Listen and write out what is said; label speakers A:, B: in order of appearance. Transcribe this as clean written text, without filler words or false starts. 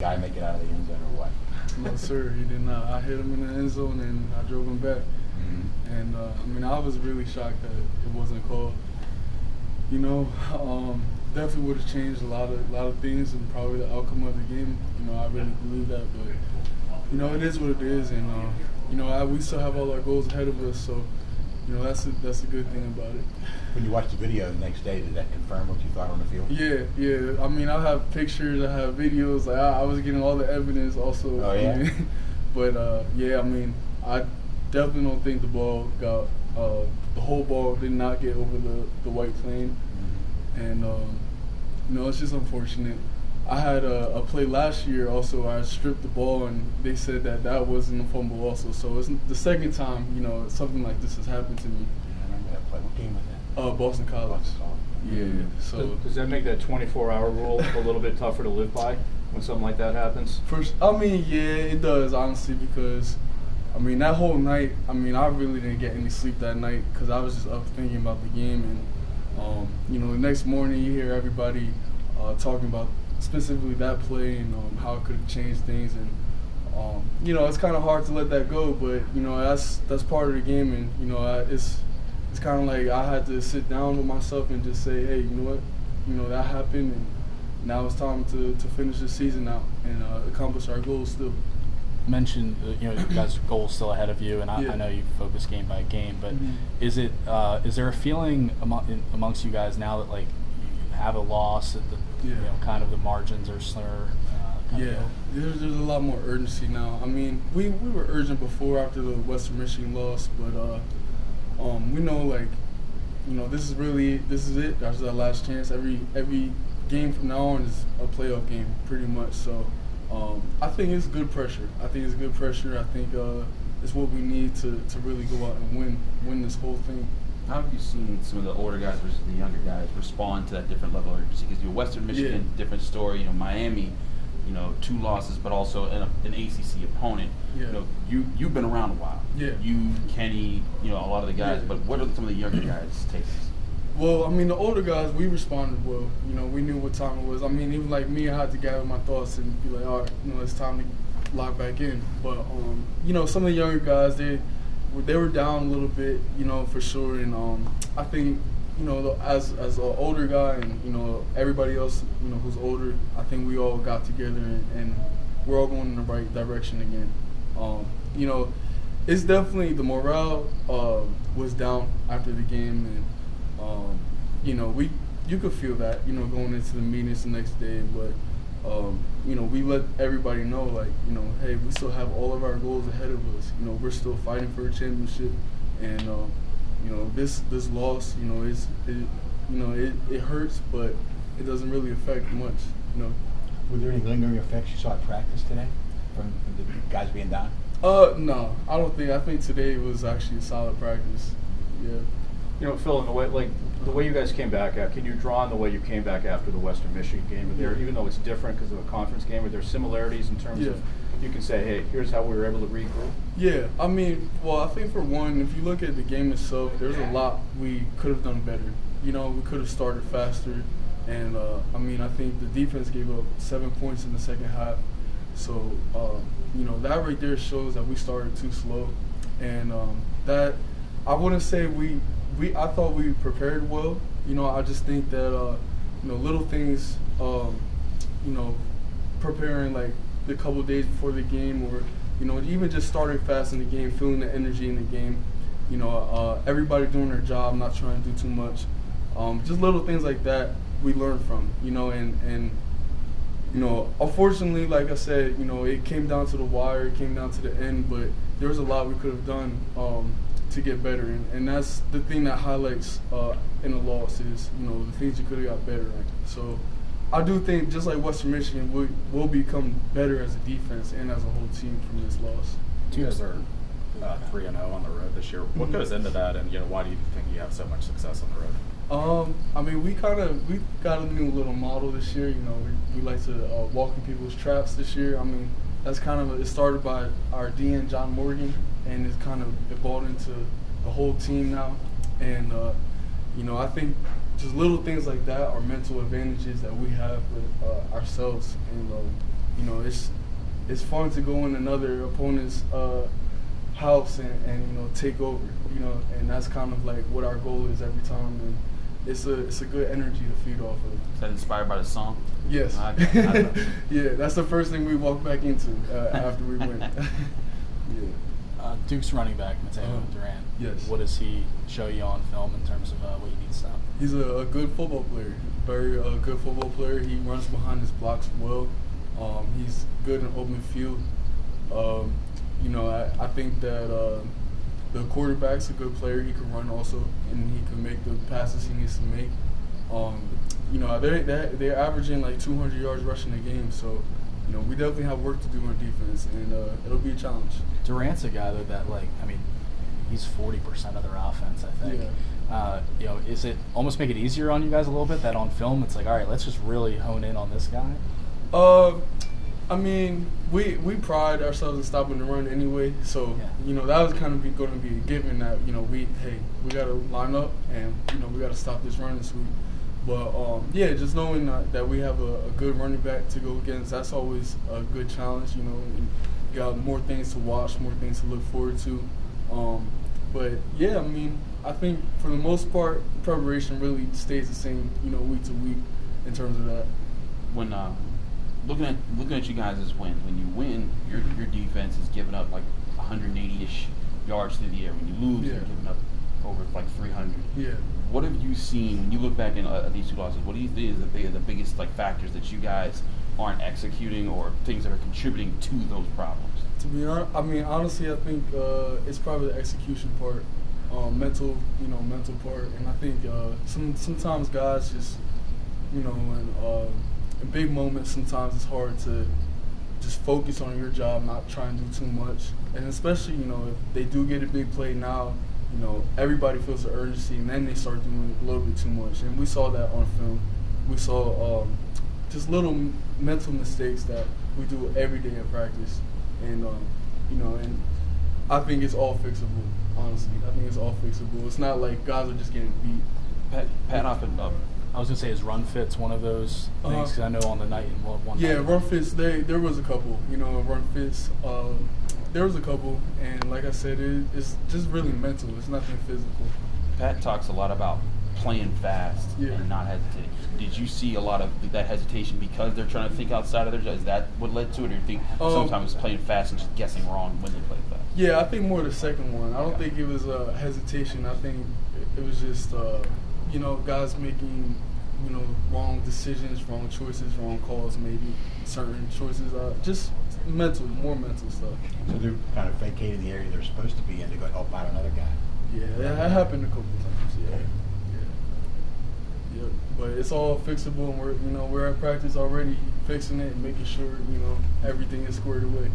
A: Guy make it out of the end zone or what?
B: No, sir, he did not. I hit him in the end zone and I drove him back. And I mean, I was really shocked that it wasn't called. You know, definitely would have changed a lot of things and probably the outcome of the game. You know, I really believe that, but you know, it is what it is, and you know, we still have all our goals ahead of us, so you know, that's a good thing about it.
A: When you watched the video the next day, did that confirm what you thought on the field?
B: Yeah. I mean, I have pictures, I have videos. Like I was getting all the evidence also.
A: Oh yeah.
B: I mean, but yeah, I mean, I definitely don't think the ball got the whole ball did not get over the white plane, and you know, it's just unfortunate. I had a play last year also where I stripped the ball and they said that wasn't a fumble also. So it's the second time, you know, something like this has happened to me.
A: I remember that play. What game was that?
B: Boston College. Yeah. So
C: does that make that 24-hour rule a little bit tougher to live by when something like that happens?
B: I mean, yeah, it does, honestly, because I mean, that whole night, I mean, I really didn't get any sleep that night because I was just up thinking about the game, and you know, the next morning you hear everybody talking about specifically that play and how it could have changed things, and you know, it's kind of hard to let that go, but you know, that's part of the game, and you know, it's kind of like I had to sit down with myself and just say, hey, you know what, you know, that happened, and now it's time to finish the season out and accomplish our goals still.
D: Mentioned, you know, you guys' goals still ahead of you, and I know you focus game by game, but is there a feeling amongst you guys now that like you have a loss at the you know, kind of the margins are slimmer?
B: There's a lot more urgency now. I mean, we were urgent before after the Western Michigan loss, but we know, like, you know, this is it. That's our last chance. Every game from now on is a playoff game, pretty much. So I think it's good pressure. I think it's what we need to really go out and win this whole thing.
E: How have you seen some of the older guys versus the younger guys respond to that different level of urgency? Because you're Western Michigan, different story. You know, Miami, you know, 2 losses, but also an ACC opponent.
B: Yeah.
E: You know, you've been around a while.
B: Yeah.
E: You, Kenny, you know, a lot of the guys. But what are some of the younger guys' takes?
B: Well, I mean, the older guys, we responded well. You know, we knew what time it was. I mean, even like me, I had to gather my thoughts and be like, all right, you know, it's time to lock back in. But you know, some of the younger guys, they were down a little bit, you know, for sure. And I think, you know, as an older guy and, you know, everybody else, you know, who's older, I think we all got together and we're all going in the right direction again. You know, it's definitely the morale was down after the game, and you know, you could feel that, you know, going into the meetings the next day, but you know, we let everybody know, like, you know, hey, we still have all of our goals ahead of us. You know, we're still fighting for a championship, and you know, this loss, you know, it hurts, but it doesn't really affect much. You know.
A: Were there any lingering effects you saw at practice today from the guys being down?
B: No, I don't think. I think today was actually a solid practice. Yeah.
C: You know, Phil, in the way you guys came back can you draw on the way you came back after the Western Michigan game? Even though it's different because of a conference game, are there similarities in terms of you can say, hey, here's how we were able to regroup? Yeah, I mean, well, I think for one, if you look at the game itself, there's a lot we could have done better. You know, we could have started faster, and I mean, I think the defense gave up 7 points in the second half. So, you know, that right there shows that we started too slow, and that I wouldn't say I thought we prepared well. You know, I just think that, you know, little things, you know, preparing like a couple of days before the game, or, you know, even just starting fast in the game, feeling the energy in the game. You know, everybody doing their job, not trying to do too much. Just little things like that we learned from, you know, and you know, unfortunately, like I said, you know, it came down to the wire, it came down to the end, but there was a lot we could have done to get better, and that's the thing that highlights in a loss is, you know, the things you could have got better at. So I do think, just like Western Michigan, we'll become better as a defense and as a whole team from this loss.
F: You guys are 3-0 on the road this year. What goes into that, and you know, why do you think you have so much success on the road?
B: I mean, we got a new little model this year. You know, we like to walk in people's traps this year. I mean, that's kind of it started by our DN John Morgan, and it's kind of evolved into the whole team now. And you know, I think just little things like that are mental advantages that we have with ourselves. And you know, it's fun to go in another opponent's house and you know, take over, you know, and that's kind of like what our goal is every time, and it's a good energy to feed off of.
E: Is that inspired by the song?
B: Yes.
E: I
B: Yeah, that's the first thing we walk back into after we win. Yeah.
D: Duke's running back, Matteo Duran.
B: Yes.
D: What does he show you on film in terms of what you need to stop?
B: He's a good football player, very good football player. He runs behind his blocks well. He's good in open field. You know, I think that the quarterback's a good player. He can run also, and he can make the passes he needs to make. You know, they're averaging like 200 yards rushing a game, so you know, we definitely have work to do on defense, and it'll be a challenge.
D: Durant's a guy though that, like, I mean, he's 40% of their offense, I think.
B: Yeah.
D: You know, is it almost make it easier on you guys a little bit that on film it's like, all right, let's just really hone in on this guy?
B: I mean, we pride ourselves in stopping the run anyway, so
D: Yeah.
B: you know, that was kind of going to be a given that, you know, we got to line up and, you know, we got to stop this run this week. But yeah, just knowing that we have a good running back to go against, that's always a good challenge. You know, and you got more things to watch, more things to look forward to. But yeah, I mean, I think for the most part, preparation really stays the same, you know, week to week in terms of that.
E: When looking at you guys as when you win, your defense is giving up like 180-ish yards through the air. When you lose,
B: Yeah.
E: you're giving up over like 300.
B: Yeah.
E: What have you seen when you look back at these two losses? What do you think is the biggest like factors that you guys aren't executing, or things that are contributing to those problems?
B: To be honest, I mean, honestly, I think it's probably the execution part, mental part, and I think sometimes guys just, you know, in big moments, sometimes it's hard to just focus on your job, not try and do too much, and especially, you know, if they do get a big play now, you know, everybody feels the urgency, and then they start doing a little bit too much, and we saw that on film. We saw just little mental mistakes that we do every day in practice, and you know, and I think it's all fixable. Honestly, I think it's all fixable. It's not like guys are just getting beat.
E: Pat off and up.
D: I was gonna say, is run fits one of those things? Because I know on the night one.
B: Yeah,
D: night,
B: run fits. There was a couple. You know, run fits. There was a couple, and like I said, it's just really mental. It's nothing physical.
E: Pat talks a lot about playing fast and not hesitating. Did you see a lot of that hesitation because they're trying to think outside of their job? Is that what led to it, or do you think sometimes playing fast and just guessing wrong when they play fast?
B: Yeah, I think more the second one. I don't think it was hesitation. I think it was just you know, guys making, you know, wrong decisions, wrong choices, wrong calls, maybe certain choices. Just more mental stuff.
A: So they're kind of vacating the area they're supposed to be in to go help out another guy.
B: Yeah, that happened a couple times. Yeah. But it's all fixable, and we're at practice already fixing it and making sure, you know, everything is squared away.